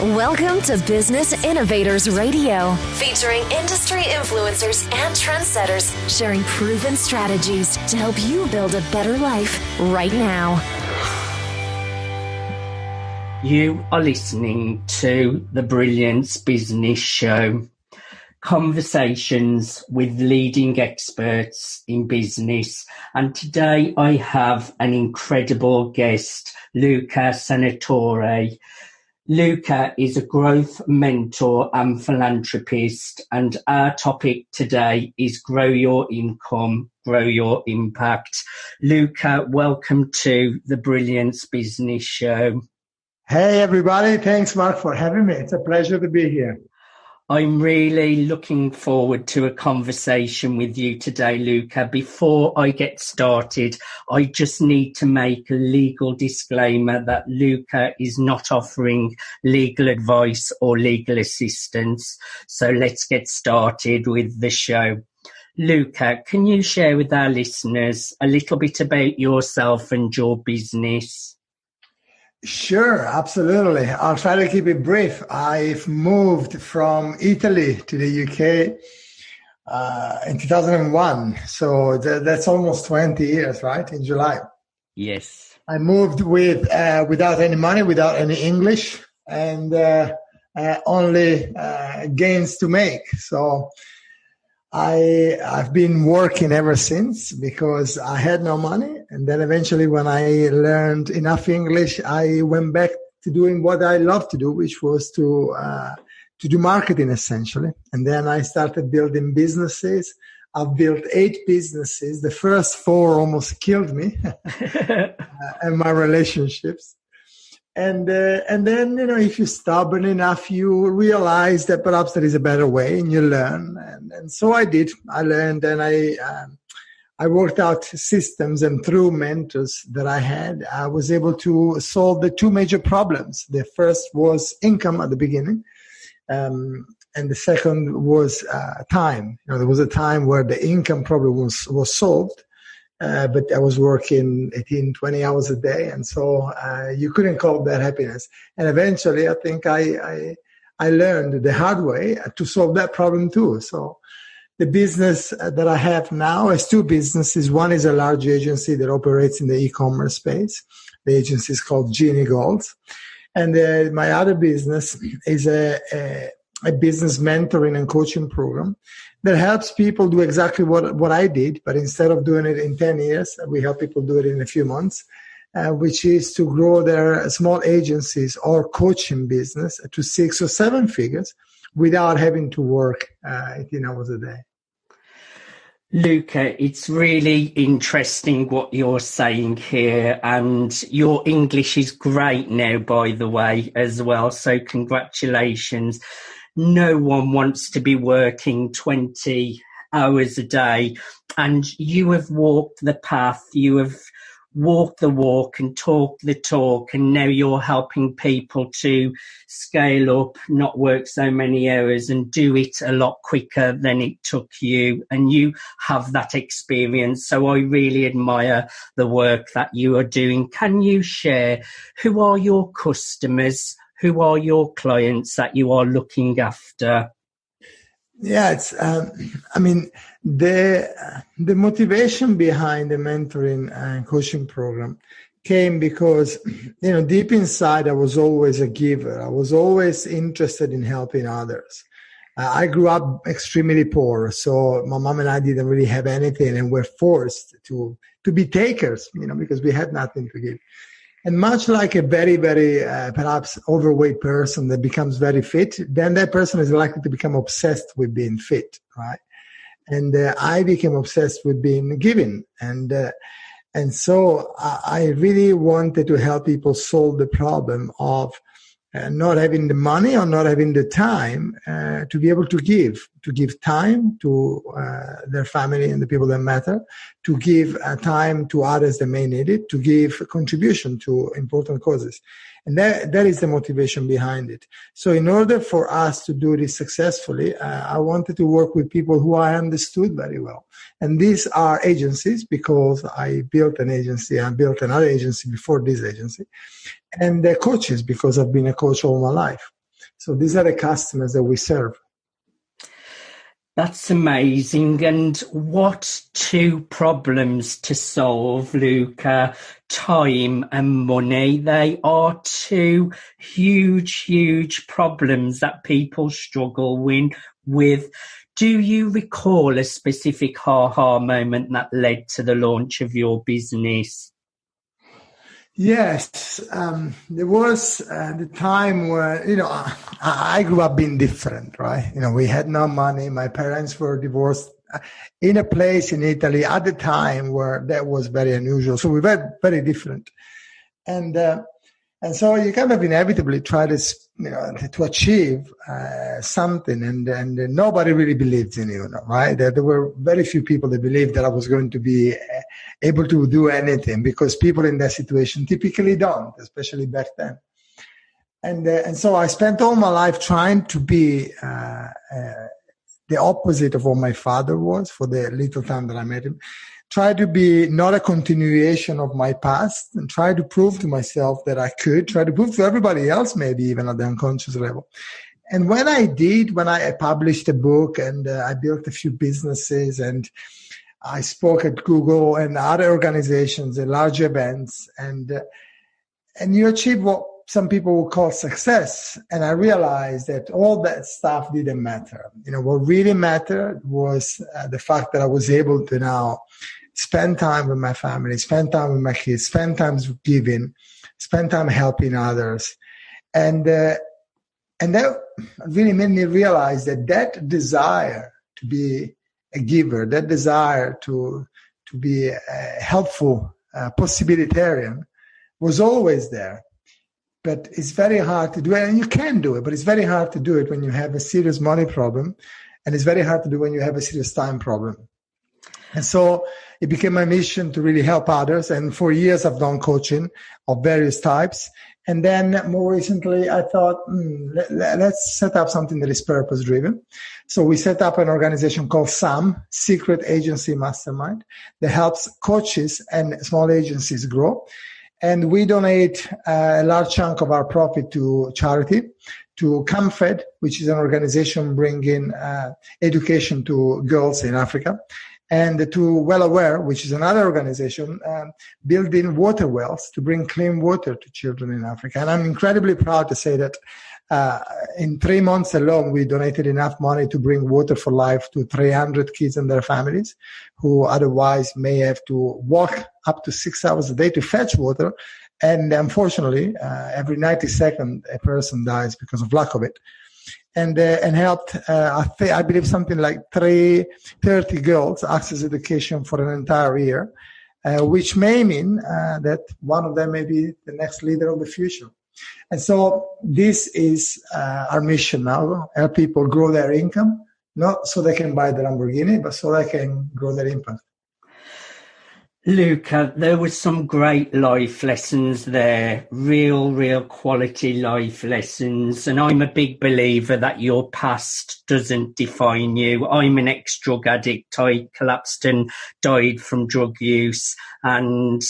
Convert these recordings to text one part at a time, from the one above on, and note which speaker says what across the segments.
Speaker 1: Welcome to Business Innovators Radio, featuring industry influencers and trendsetters sharing proven strategies to help you build a better life right now.
Speaker 2: You are listening to the Brilliance Business Show, conversations with leading experts in business. And today I have an incredible guest, Luca Senatore. Luca is a growth mentor and philanthropist, and our topic today is grow your income, grow your impact. Luca, welcome to the Brilliance Business Show.
Speaker 3: Hey, everybody. Thanks, Mark, for having me. It's a pleasure to be here.
Speaker 2: I'm really looking forward to a conversation with you today, Luca. Before I get started, I just need to make a legal disclaimer that Luca is not offering legal advice or legal assistance. So let's get started with the show. Luca, can you share with our listeners a little bit about yourself and your business?
Speaker 3: Sure, absolutely. I'll try to keep it brief. I've moved from Italy to the UK in 2001. So that's almost 20 years, right? In July.
Speaker 2: Yes.
Speaker 3: I moved without any money, without any English, and only gains to make. So I've been working ever since because I had no money. And then eventually when I learned enough English, I went back to doing what I love to do, which was to do marketing essentially. And then I started building businesses. I've built 8 businesses. The first 4 almost killed me and my relationships. And then, if you're stubborn enough, you realize that perhaps there is a better way and you learn. And so I did. I learned and I worked out systems, and through mentors that I had, I was able to solve the 2 major problems. The first was income at the beginning. And the second was time. There was a time where the income problem was solved. But I was working 18, 20 hours a day. And so you couldn't call that happiness. And eventually, I think I learned the hard way to solve that problem too. So the business that I have now is 2 businesses. One is a large agency that operates in the e-commerce space. The agency is called Genie Goals. And my other business is a business mentoring and coaching program that helps people do exactly what I did, but instead of doing it in 10 years, we help people do it in a few months, which is to grow their small agencies or coaching business to 6 or 7 figures without having to work 18 hours a day.
Speaker 2: Luca, it's really interesting what you're saying here, and your English is great now, by the way, as well. So congratulations. No one wants to be working 20 hours a day, and you have walked the path, you have walked the walk and talked the talk, and now you're helping people to scale up, not work so many hours and do it a lot quicker than it took you, and you have that experience. So I really admire the work that you are doing. Can you share who are your customers? Who are your clients that you are looking after?
Speaker 3: Yeah, it's. The motivation behind the mentoring and coaching program came because, deep inside, I was always a giver. I was always interested in helping others. I grew up extremely poor, so my mom and I didn't really have anything, and we're forced to be takers, because we had nothing to give. And much like a very, very perhaps overweight person that becomes very fit, then that person is likely to become obsessed with being fit, right? And I became obsessed with being giving. And so I really wanted to help people solve the problem of not having the money or not having the time to be able to give time to their family and the people that matter, to give time to others that may need it, to give contribution to important causes. And that is the motivation behind it. So in order for us to do this successfully, I wanted to work with people who I understood very well. And these are agencies, because I built an agency. I built another agency before this agency. And coaches, because I've been a coach all my life. So these are the customers that we serve.
Speaker 2: That's amazing. And what two problems to solve, Luca? Time and money. They are two huge problems that people struggle with. Do you recall a specific aha moment that led to the launch of your business?
Speaker 3: Yes, there was the time where, I grew up being different, right? We had no money. My parents were divorced in a place in Italy at the time where that was very unusual. So we were very different. And so you kind of inevitably try to achieve something, and nobody really believed in you, right? There were very few people that believed that I was going to be able to do anything, because people in that situation typically don't, especially back then. And so I spent all my life trying to be the opposite of what my father was for the little time that I met him. Try to be not a continuation of my past, and try to prove to myself that I could, try to prove to everybody else, maybe even at the unconscious level. And when I published a book, and I built a few businesses, and I spoke at Google and other organizations at large events, and you achieve what some people would call success. And I realized that all that stuff didn't matter. What really mattered was the fact that I was able to now spend time with my family, spend time with my kids, spend time giving, spend time helping others. And that really made me realize that desire to be a giver, that desire to be a helpful possibilitarian was always there. But it's very hard to do it, and you can do it, but it's very hard to do it when you have a serious money problem, and it's very hard to do when you have a serious time problem. And so it became my mission to really help others. And for years, I've done coaching of various types. And then more recently, I thought, let's set up something that is purpose-driven. So we set up an organization called SAM, Secret Agency Mastermind, that helps coaches and small agencies grow. And we donate a large chunk of our profit to charity, to ComFed, which is an organization bringing education to girls in Africa, and to Well Aware, which is another organization building water wells to bring clean water to children in Africa. And I'm incredibly proud to say that in 3 months alone, we donated enough money to bring water for life to 300 kids and their families who otherwise may have to walk up to 6 hours a day to fetch water. And unfortunately, every 90 seconds, a person dies because of lack of it. And helped, I believe, something like 30 girls access education for an entire year, which may mean that one of them may be the next leader of the future. And so this is our mission now: help people grow their income, not so they can buy the Lamborghini, but so they can grow their impact.
Speaker 2: Luca, there were some great life lessons there, real quality life lessons. And I'm a big believer that your past doesn't define you. I'm an ex-drug addict. I collapsed and died from drug use, and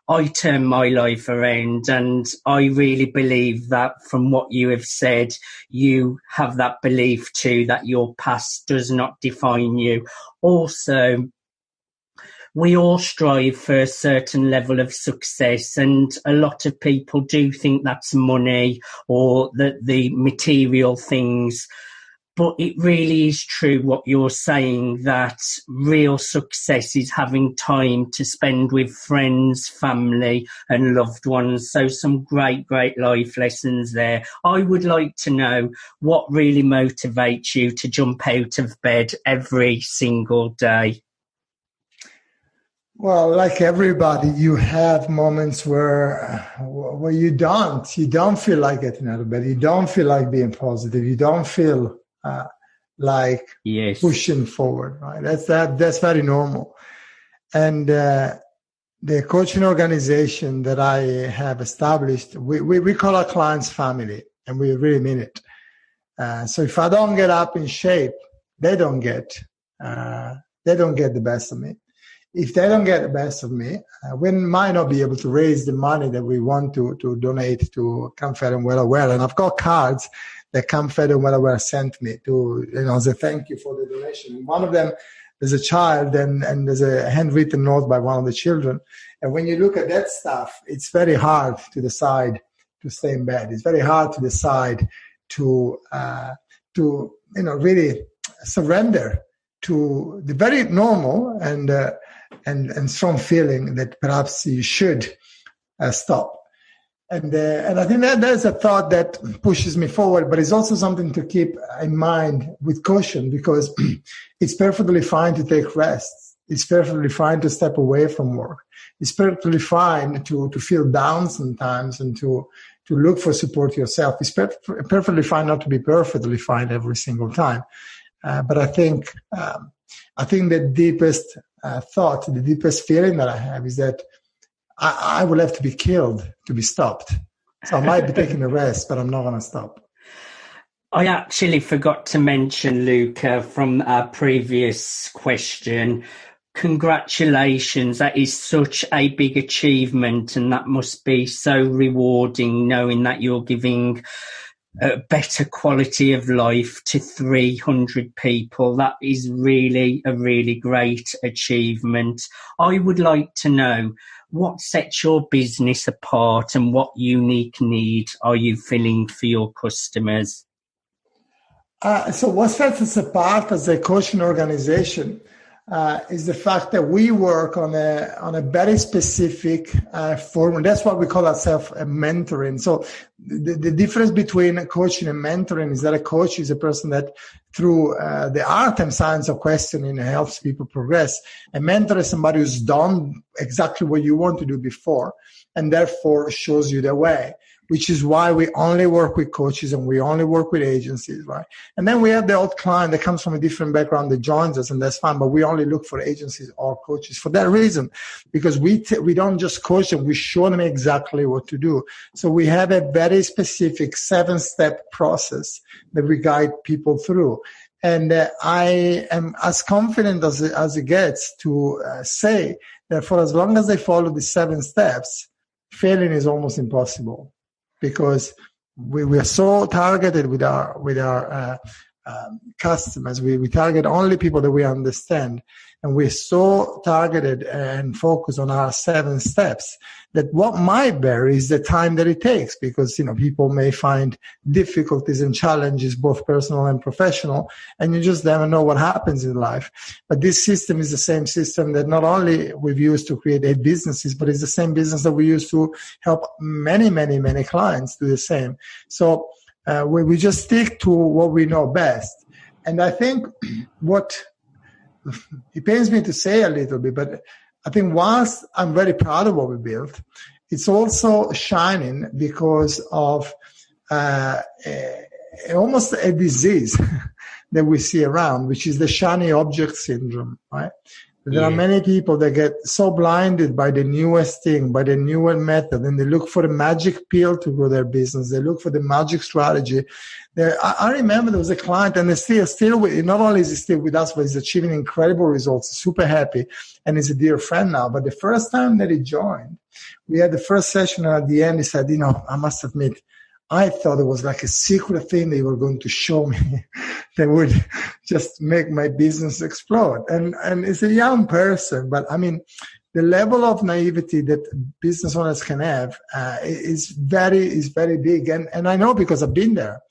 Speaker 2: I turned my life around. And I really believe that from what you have said, you have that belief too, that your past does not define you. Also, we all strive for a certain level of success, and a lot of people do think that's money or the material things. But it really is true what you're saying, that real success is having time to spend with friends, family and loved ones. So some great life lessons there. I would like to know what really motivates you to jump out of bed every single day.
Speaker 3: Well, like everybody, you have moments where you don't feel like getting out of bed. You don't feel like being positive. You don't feel like pushing forward. Right? That's very normal. And the coaching organization that I have established, we call our clients family, and we really mean it. So if I don't get up in shape, they don't get the best of me. If they don't get the best of me, we might not be able to raise the money that we want to donate to ComFed and Well Aware. And I've got cards that come further whatever sent me to, say thank you for the donation. One of them, there's a child and there's a handwritten note by one of the children. And when you look at that stuff, it's very hard to decide to stay in bed. It's very hard to decide to really surrender to the very normal and strong feeling that perhaps you should stop. And I think that there's a thought that pushes me forward, but it's also something to keep in mind with caution, because it's perfectly fine to take rests. It's perfectly fine to step away from work. It's perfectly fine to feel down sometimes and to look for support yourself. It's perfectly fine not to be perfectly fine every single time. But I think the deepest thought, the deepest feeling that I have is that I will have to be killed to be stopped. So I might be taking a rest, but I'm not going to stop.
Speaker 2: I actually forgot to mention, Luca, from our previous question, congratulations. That is such a big achievement, and that must be so rewarding knowing that you're giving a better quality of life to 300 people. That is really a really great achievement. I would like to know, what sets your business apart and what unique need are you filling for your customers?
Speaker 3: So what sets us apart as a coaching organization is the fact that we work on a very specific form. That's what we call ourselves mentoring. So the difference between coaching and mentoring is that a coach is a person that through the art and science of questioning helps people progress. A mentor is somebody who's done exactly what you want to do before and therefore shows you the way, which is why we only work with coaches and we only work with agencies, right? And then we have the old client that comes from a different background that joins us, and that's fine, but we only look for agencies or coaches for that reason, because we don't just coach them, we show them exactly what to do. So we have a very specific 7-step process that we guide people through. And I am as confident as it gets to say that for as long as they follow the 7 steps, failing is almost impossible. Because we are so targeted with our customers. We target only people that we understand. And we're so targeted and focused on our 7 steps that what might vary is the time that it takes, because, people may find difficulties and challenges, both personal and professional, and you just never know what happens in life. But this system is the same system that not only we've used to create 8 businesses, but it's the same business that we use to help many, many, many clients do the same. So we just stick to what we know best. And I think it pains me to say a little bit, but I think whilst I'm very proud of what we built, it's also shining because of almost a disease that we see around, which is the shiny object syndrome, right? There are many people that get so blinded by the newest thing, by the newer method, and they look for the magic pill to grow their business. They look for the magic strategy. I remember there was a client, and still not only is he still with us, but he's achieving incredible results, super happy, and he's a dear friend now. But the first time that he joined, we had the first session, and at the end he said, I must admit, I thought it was like a secret thing that you were going to show me that would just make my business explode. And it's a young person, but I mean, the level of naivety that business owners can have is very big. And I know because I've been there.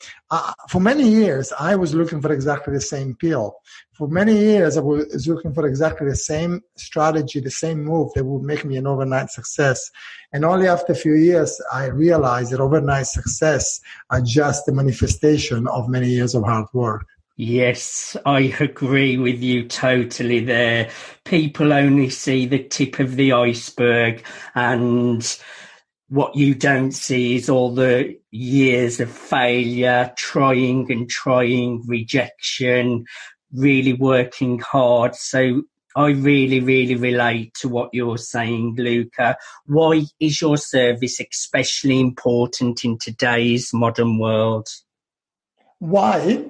Speaker 3: For many years, I was looking for exactly the same pill. For many years, I was looking for exactly the same strategy, the same move that would make me an overnight success. And only after a few years, I realized that overnight success are just the manifestation of many years of hard work.
Speaker 2: Yes, I agree with you totally there. People only see the tip of the iceberg, and what you don't see is all the years of failure, trying, rejection, really working hard. So I really, really relate to what you're saying, Luca. Why is your service especially important in today's modern world?
Speaker 3: Why?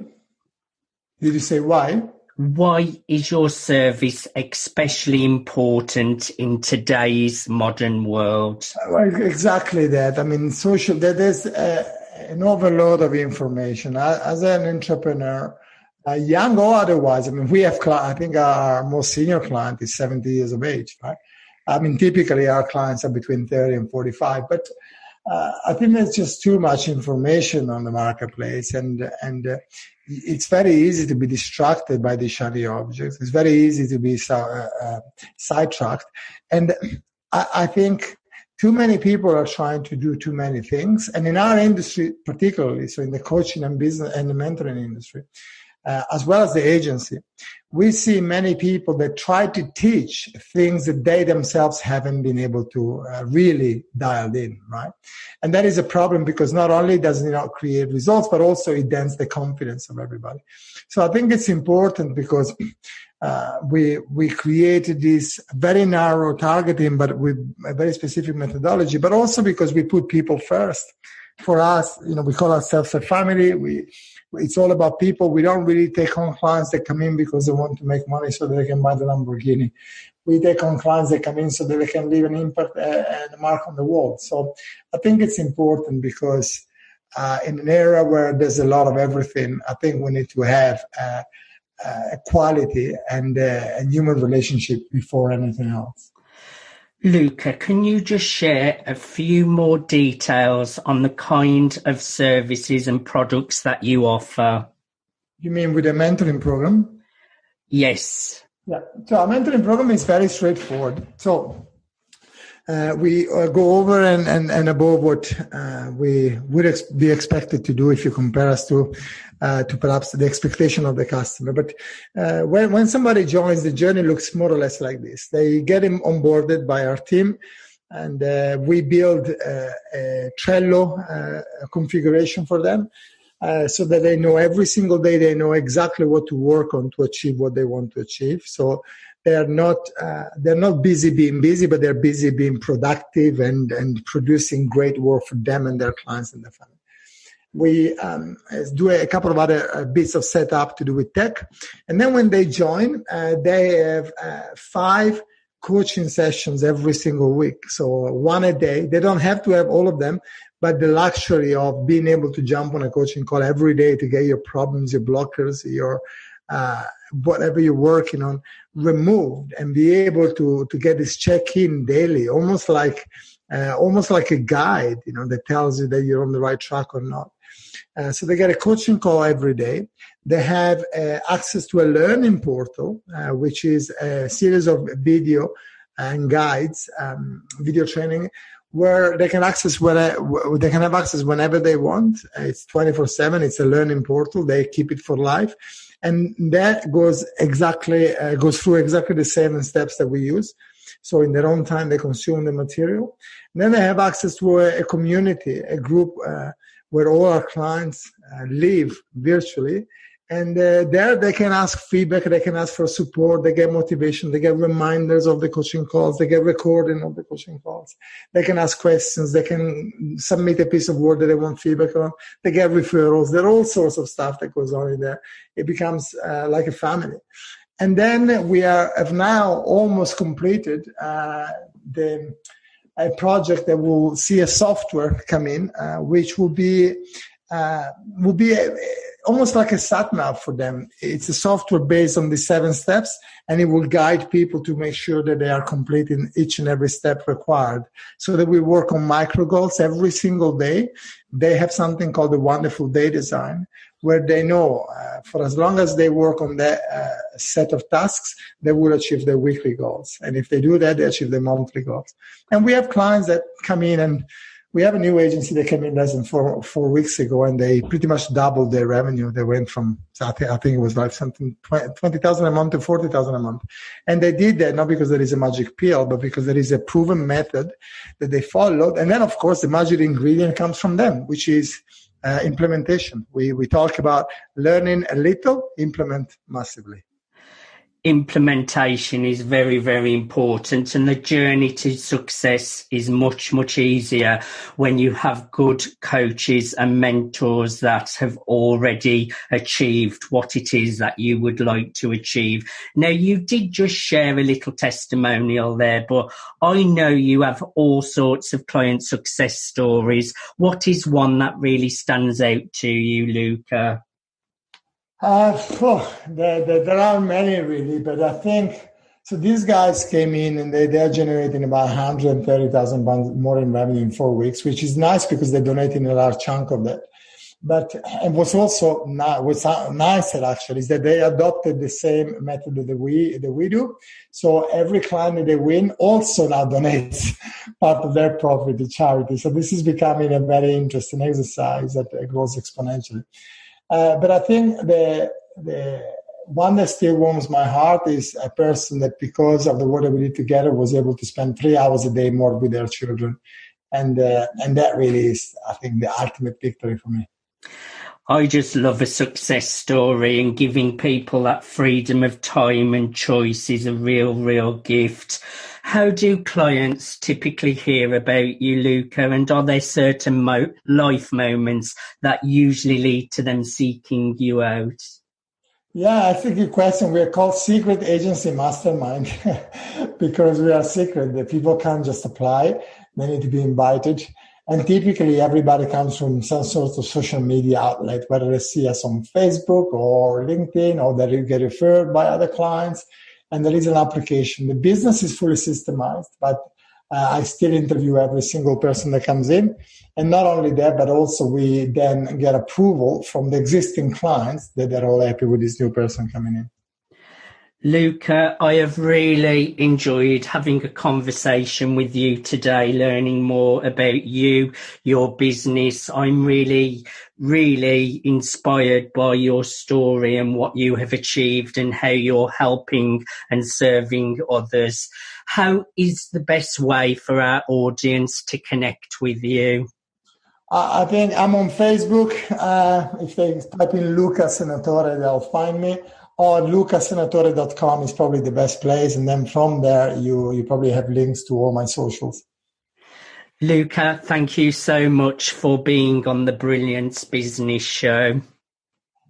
Speaker 3: Did you say why?
Speaker 2: Why is your service especially important in today's modern world?
Speaker 3: Well, exactly that. I mean, there's an overload of information. As an entrepreneur, young or otherwise, I mean, we have, I think our most senior client is 70 years of age, right? I mean, typically our clients are between 30 and 45, but I think there's just too much information on the marketplace, and it's very easy to be distracted by these shiny objects. It's very easy to be sidetracked, and I think too many people are trying to do too many things, and in our industry particularly, so in the coaching and business and the mentoring industry, as well as the agency, we see many people that try to teach things that they themselves haven't been able to really dial in, right? And that is a problem, because not only does it not create results, but also it dents the confidence of everybody. So I think it's important, because we created this very narrow targeting, but with a very specific methodology, but also because we put people first. For us, we call ourselves a family. It's all about people. We don't really take on clients that come in because they want to make money so that they can buy the Lamborghini. We take on clients that come in so that they can leave an impact and a mark on the wall. So I think it's important, because in an era where there's a lot of everything, I think we need to have quality and human relationship before anything else.
Speaker 2: Luca, can you just share a few more details on the kind of services and products that you offer?
Speaker 3: You mean with the mentoring program?
Speaker 2: Yes.
Speaker 3: Yeah. So our mentoring program is very straightforward. So we go over and above what we would be expected to do if you compare us to perhaps the expectation of the customer. But when somebody joins, the journey looks more or less like this. They get him onboarded by our team, and we build a Trello configuration for them, so that they know every single day, they know exactly what to work on to achieve what they want to achieve. So they're not busy being busy, but they're busy being productive and producing great work for them and their clients and their family. We do a couple of other bits of setup to do with tech. And then when they join, they have 5 coaching sessions every single week. So 1 a day. They don't have to have all of them, but the luxury of being able to jump on a coaching call every day to get your problems, your blockers, your whatever you're working on removed, and be able to get this check-in daily, almost like a guide, that tells you that you're on the right track or not. So they get a coaching call every day. They have access to a learning portal, which is a series of video and guides, video training, where they can access they can have access whenever they want. It's 24/7. It's a learning portal. They keep it for life, and that goes through exactly the 7 steps that we use. So in their own time, they consume the material. And then they have access to a community, a group where all our clients live virtually. And there they can ask feedback, they can ask for support, they get motivation, they get reminders of the coaching calls, they get recording of the coaching calls. They can ask questions, they can submit a piece of work that they want feedback on, they get referrals. There are all sorts of stuff that goes on in there. It becomes like a family. And then we have now almost completed a project that will see a software come in, which will be almost like a sat-nav for them. It's a software based on the 7 steps, and it will guide people to make sure that they are completing each and every step required. So that we work on micro goals every single day. They have something called the Wonderful Day Design, where they know for as long as they work on that set of tasks, they will achieve their weekly goals. And if they do that, they achieve their monthly goals. And we have clients that come in, and we have a new agency that came in less than four weeks ago, and they pretty much doubled their revenue. They went from, I think it was like something 20,000 a month to 40,000 a month. And they did that not because there is a magic pill, but because there is a proven method that they followed. And then, of course, the magic ingredient comes from them, which is implementation. We talk about learning a little, implement massively.
Speaker 2: implementation is very, very important, and the journey to success is much, much easier when you have good coaches and mentors that have already achieved what it is that you would like to achieve. Now, you did just share a little testimonial there, but I know you have all sorts of client success stories. What is one that really stands out to you, Luca?
Speaker 3: There are many really, but I think, so these guys came in and they are generating about 130,000 pounds more in revenue in 4 weeks, which is nice because they're donating a large chunk of that. But and what's also nicer actually is that they adopted the same method that we do. So every client that they win also now donates part of their profit to charity. So this is becoming a very interesting exercise that grows exponentially. But I think the one that still warms my heart is a person that, because of the work that we did together, was able to spend 3 hours a day more with their children. And that really is, I think, the ultimate victory for me.
Speaker 2: I just love a success story, and giving people that freedom of time and choice is a real, real gift. How do clients typically hear about you, Luca? And are there certain life moments that usually lead to them seeking you out?
Speaker 3: Yeah, I think good question. We are called Secret Agency Mastermind because we are secret. The people can't just apply. They need to be invited. And typically everybody comes from some sort of social media outlet, whether they see us on Facebook or LinkedIn, or they get referred by other clients. And there is an application. The business is fully systemized, but I still interview every single person that comes in. And not only that, but also we then get approval from the existing clients that they're all happy with this new person coming in.
Speaker 2: Luca, I have really enjoyed having a conversation with you today, learning more about you, your business. I'm really, really inspired by your story and what you have achieved and how you're helping and serving others. How is the best way for our audience to connect with you?
Speaker 3: I think I'm on Facebook. If they type in Luca Senatore, they'll find me. Or lucasenatore.com is probably the best place. And then from there, you probably have links to all my socials.
Speaker 2: Luca, thank you so much for being on the Brilliance Business Show.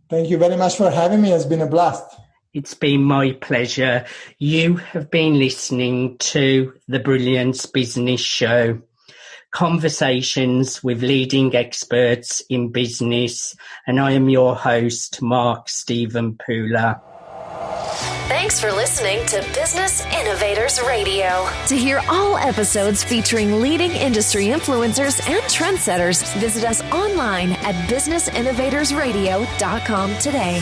Speaker 3: Thank you very much for having me. It's been a blast.
Speaker 2: It's been my pleasure. You have been listening to the Brilliance Business Show. Conversations with leading experts in business, and I am your host, Mark Stephen Pooler.
Speaker 1: Thanks for listening to Business Innovators Radio. To hear all episodes featuring leading industry influencers and trendsetters, visit us online at businessinnovatorsradio.com today.